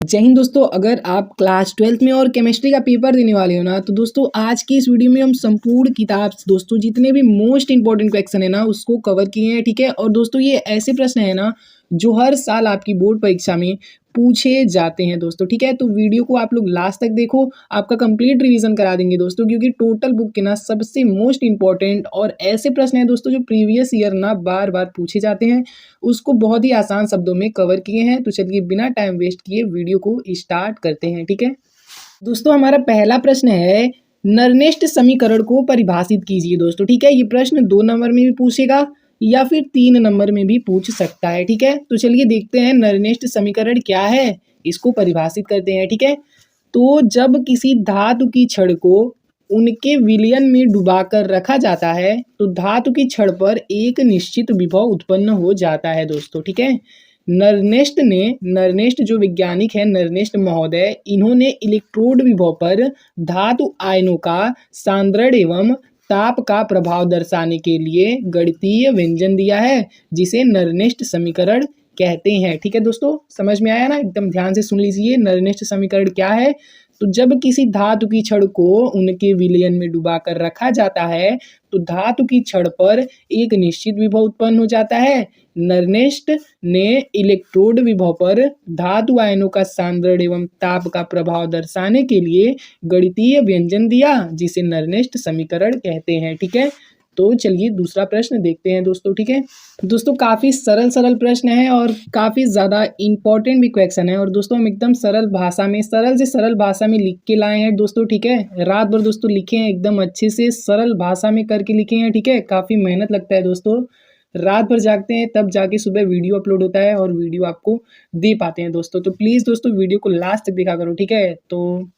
जय हिंद दोस्तों। अगर आप क्लास 12th में और केमिस्ट्री का पेपर देने वाले हो ना, तो दोस्तों आज की इस वीडियो में हम संपूर्ण किताब दोस्तों जितने भी मोस्ट इंपॉर्टेंट क्वेश्चन है ना उसको कवर किए हैं। ठीक है। और दोस्तों ये ऐसे प्रश्न है ना जो हर साल आपकी बोर्ड परीक्षा में पूछे जाते हैं दोस्तों। ठीक है। तो वीडियो को आप लोग लास्ट तक देखो, आपका कंप्लीट रिवीजन करा देंगे दोस्तों, क्योंकि टोटल बुक के ना सबसे मोस्ट इंपॉर्टेंट और ऐसे प्रश्न हैं दोस्तों जो प्रीवियस ईयर ना बार बार पूछे जाते हैं, उसको बहुत ही आसान शब्दों में कवर किए हैं। तो चलिए बिना टाइम वेस्ट किए वीडियो को स्टार्ट करते हैं। ठीक है दोस्तों, हमारा पहला प्रश्न है नर्नेस्ट समीकरण को परिभाषित कीजिए दोस्तों। ठीक है। ये प्रश्न 2 नंबर में भी पूछेगा या फिर 3 नंबर में भी पूछ सकता है। ठीक है। तो चलिए देखते हैं नर्नेस्ट समीकरण क्या है, इसको परिभाषित करते हैं। ठीक है। तो जब किसी धातु की छड़ को उनके विलयन में डुबाकर रखा जाता है तो धातु की छड़ पर एक निश्चित विभव उत्पन्न हो जाता है दोस्तों। ठीक है। नर्नेस्ट जो वैज्ञानिक है नर्नेस्ट महोदय, इन्होंने इलेक्ट्रोड विभव पर धातु आयनों का सांद्रण एवं ताप का प्रभाव दर्शाने के लिए गणितीय व्यंजन दिया है, जिसे नर्नेस्ट समीकरण कहते हैं। ठीक है दोस्तों, समझ में आया ना? एकदम ध्यान से सुन लीजिए। नर्नेस्ट समीकरण क्या है? तो जब किसी धातु की छड़ को उनके विलयन में डुबाकर रखा जाता है तो धातु की छड़ पर एक निश्चित विभव उत्पन्न हो जाता है। नर्नेस्ट ने इलेक्ट्रोड विभव पर धातु आयनों का सांद्रण एवं ताप का प्रभाव दर्शाने के लिए गणितीय व्यंजन दिया, जिसे नर्नेस्ट समीकरण कहते हैं। ठीक है। तो चलिए दूसरा प्रश्न देखते हैं दोस्तों। ठीक है दोस्तों, काफ़ी सरल प्रश्न है और काफ़ी ज़्यादा इंपॉर्टेंट भी क्वेश्चन है। और दोस्तों हम एकदम सरल भाषा में, सरल से सरल भाषा में लिख के लाए हैं दोस्तों। ठीक है। रात भर दोस्तों लिखे हैं, एकदम अच्छे से सरल भाषा में करके लिखे हैं। ठीक है। काफ़ी मेहनत लगता है दोस्तों, रात भर जागते हैं तब जाके सुबह वीडियो अपलोड होता है और वीडियो आपको दे पाते हैं दोस्तों। तो प्लीज़ दोस्तों वीडियो को लास्ट तक देखा करो। ठीक है। तो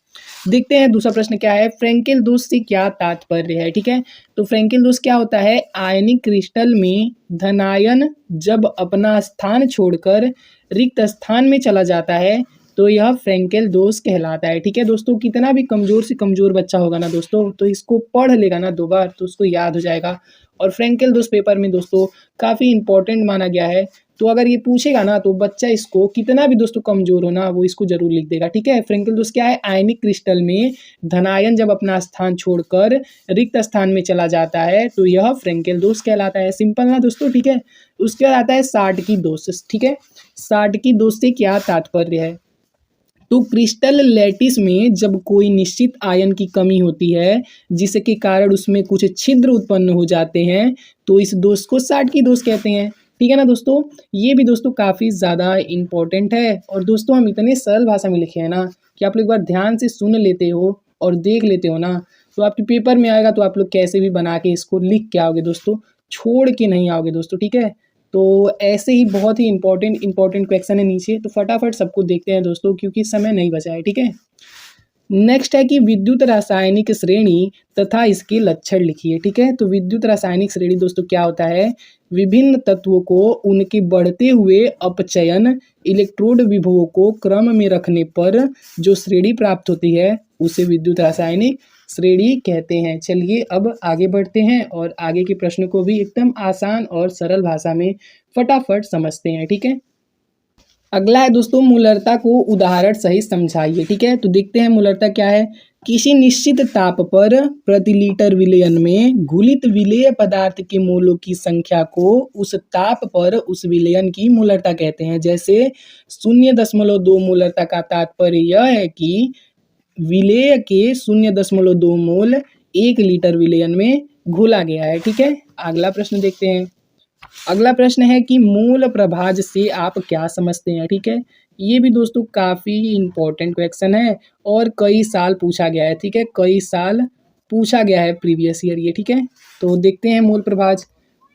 देखते हैं दूसरा प्रश्न क्या है। फ्रैंकेल दोष से क्या तात्पर्य है? ठीक है। तो फ्रैंकेल दोष क्या होता है? आयनिक क्रिस्टल में धनायन जब अपना स्थान छोड़कर रिक्त स्थान में चला जाता है तो यह फ्रैंकेल दोष कहलाता है। ठीक है दोस्तों, कितना भी कमजोर से कमजोर बच्चा होगा ना दोस्तों, तो इसको पढ़ लेगा ना 2 बार तो उसको याद हो जाएगा। और फ्रैंकेल दोष पेपर में दोस्तों काफ़ी इंपॉर्टेंट माना गया है। तो अगर ये पूछेगा ना तो बच्चा इसको कितना भी दोस्तों कमजोर हो ना वो इसको जरूर लिख देगा। ठीक है। फ्रैंकेल दोष क्या है? आयनिक क्रिस्टल में धनायन जब अपना स्थान छोड़कर रिक्त स्थान में चला जाता है तो यह फ्रैंकेल दोष कहलाता है। सिंपल ना दोस्तों। ठीक है। उसके बाद आता है साटकी दोष। ठीक है। साटकी दोष से क्या तात्पर्य है? तो क्रिस्टल लैटिस में जब कोई निश्चित आयन की कमी होती है जिसके कारण उसमें कुछ छिद्र उत्पन्न हो जाते हैं तो इस दोष को साटकी दोष कहते हैं। ठीक है ना दोस्तों, ये भी दोस्तों काफ़ी ज़्यादा इम्पोर्टेंट है। और दोस्तों हम इतने सरल भाषा में लिखे हैं ना कि आप लोग एक बार ध्यान से सुन लेते हो और देख लेते हो ना तो आपके पेपर में आएगा तो आप लोग कैसे भी बना के इसको लिख के आओगे दोस्तों, छोड़ के नहीं आओगे दोस्तों। ठीक है। तो ऐसे ही बहुत ही इंपॉर्टेंट क्वेश्चन है नीचे, तो फटाफट सबको देखते हैं दोस्तों क्योंकि समय नहीं बचा है। ठीक है। नेक्स्ट है कि विद्युत रासायनिक श्रेणी तथा इसके लक्षण लिखिए। ठीक है। तो विद्युत रासायनिक श्रेणी दोस्तों क्या होता है? विभिन्न तत्वों को उनके बढ़ते हुए अपचयन इलेक्ट्रोड विभवों को क्रम में रखने पर जो श्रेणी प्राप्त होती है उसे विद्युत रासायनिक श्रेणी कहते हैं। चलिए अब आगे बढ़ते हैं और आगे के प्रश्न को भी एकदम आसान और सरल भाषा में फटाफट समझते हैं। ठीक है। अगला है दोस्तों मूलरता को उदाहरण सहित समझाइए। ठीक है। तो देखते हैं मूलरता क्या है। किसी निश्चित ताप पर प्रति लीटर विलयन में घुलित विलेय पदार्थ के मोलों की संख्या को उस ताप पर उस विलयन की मूलरता कहते हैं। जैसे 0.2 मूलरता का तात्पर्य यह है कि विलेय के 0.2 मोल 1 लीटर विलयन में घोला गया है। ठीक है। अगला प्रश्न देखते हैं। अगला प्रश्न है कि मूल प्रभाज से आप क्या समझते हैं? ठीक है। ये भी दोस्तों काफ़ी इंपॉर्टेंट क्वेश्चन है और कई साल पूछा गया है। ठीक है। कई साल पूछा गया है प्रीवियस ईयर ये। ठीक है। तो देखते हैं मूल प्रभाज।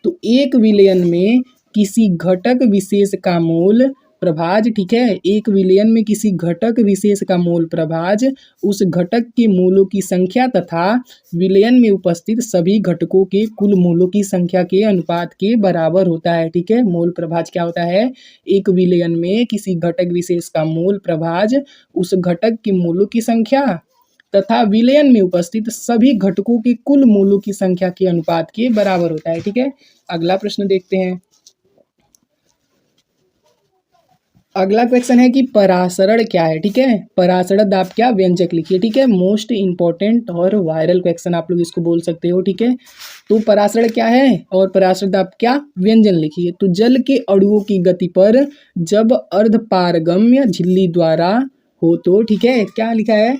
तो एक विलयन में किसी घटक विशेष का मोल प्रभाज, ठीक है, एक विलयन में किसी घटक विशेष का मोल प्रभाज उस घटक के मोलों की संख्या तथा विलयन में उपस्थित सभी घटकों के कुल मोलों की संख्या के अनुपात के बराबर होता है। ठीक है। मोल प्रभाज क्या होता है? एक विलयन में किसी घटक विशेष का मोल प्रभाज उस घटक के मोलों की संख्या तथा विलयन में उपस्थित सभी घटकों के कुल मोलों की संख्या के अनुपात के बराबर होता है। ठीक है। अगला प्रश्न देखते हैं। अगला क्वेश्चन है कि परासरण क्या है। ठीक है, परासरण दाब क्या, व्यंजक लिखिए। ठीक है, मोस्ट इंपॉर्टेंट और वायरल क्वेश्चन आप लोग इसको बोल सकते हो। ठीक है, तो परासरण क्या है और परासरण दाब क्या, व्यंजन लिखिए। तो जल के अणुओं की गति पर जब अर्धपारगम्य झिल्ली द्वारा हो तो, ठीक है, क्या लिखा है,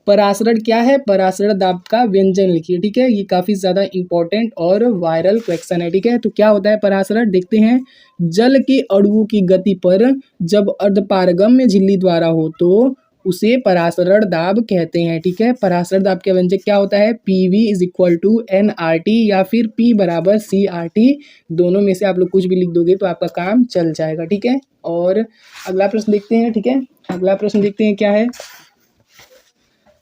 परासरण क्या है, परासरण दाब का व्यंजन लिखिए। ठीक है, ये काफी ज्यादा इंपॉर्टेंट और वायरल क्वेश्चन है। ठीक है, तो क्या होता है परासरण, देखते हैं। जल के अणुओं की गति पर जब अर्धपारगम्य झिल्ली द्वारा हो तो उसे परासरण दाब कहते हैं। ठीक है, परासरण दाब का व्यंजक क्या होता है, PV is equal to NRT या फिर P बराबर CRT। दोनों में से आप लोग कुछ भी लिख दोगे तो आपका काम चल जाएगा। ठीक है, और अगला प्रश्न देखते हैं। ठीक है, अगला प्रश्न देखते हैं क्या है।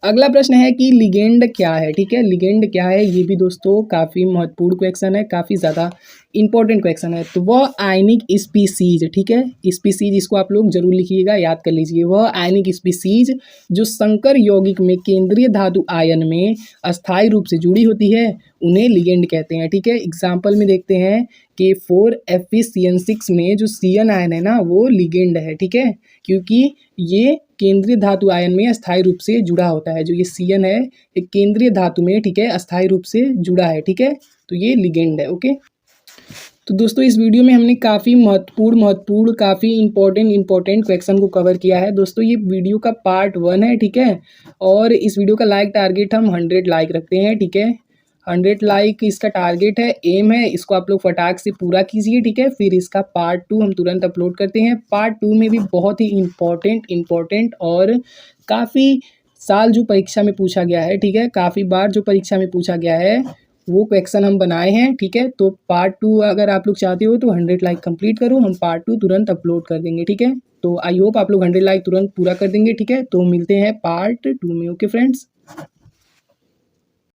अगला प्रश्न है कि लिगेंड क्या है। ठीक है, लिगेंड क्या है, ये भी दोस्तों काफ़ी महत्वपूर्ण क्वेश्चन है, काफ़ी ज़्यादा इंपॉर्टेंट क्वेश्चन है। तो वह आयनिक स्पीसीज, ठीक है, स्पीसीज इसको आप लोग जरूर लिखिएगा, याद कर लीजिए। वह आयनिक स्पीसीज जो संकर यौगिक में केंद्रीय धातु आयन में अस्थायी रूप से जुड़ी होती है उन्हें लिगेंड कहते हैं। ठीक है, एग्जाम्पल में देखते हैं कि K4FeCN6 में जो CN आयन है ना वो लिगेंड है। ठीक है, क्योंकि ये केंद्रीय धातु आयन में अस्थायी रूप से जुड़ा होता है। जो ये CN है एक केंद्रीय धातु में, ठीक है, अस्थायी रूप से जुड़ा है। ठीक है, तो ये लिगेंड है। ओके, तो दोस्तों इस वीडियो में हमने काफ़ी महत्वपूर्ण काफ़ी इंपॉर्टेंट क्वेश्चन को कवर किया है। दोस्तों ये वीडियो का पार्ट 1 है। ठीक है, और इस वीडियो का लाइक टारगेट हम 100 लाइक रखते हैं। ठीक है, 100 लाइक इसका टारगेट है, एम है, इसको आप लोग फटाक से पूरा कीजिए। ठीक है, फिर इसका पार्ट 2 हम तुरंत अपलोड करते हैं। पार्ट 2 में भी बहुत ही इम्पोर्टेंट और काफ़ी साल जो परीक्षा में पूछा गया है, ठीक है, काफ़ी बार जो परीक्षा में पूछा गया है वो क्वेश्चन हम बनाए हैं। ठीक है, तो पार्ट 2 अगर आप लोग चाहते हो तो 100 लाइक कंप्लीट करो, हम पार्ट 2 तुरंत अपलोड कर देंगे। ठीक है, तो आई होप आप लोग 100 लाइक तुरंत पूरा कर देंगे। ठीक है, तो मिलते हैं पार्ट 2 में। Okay friends.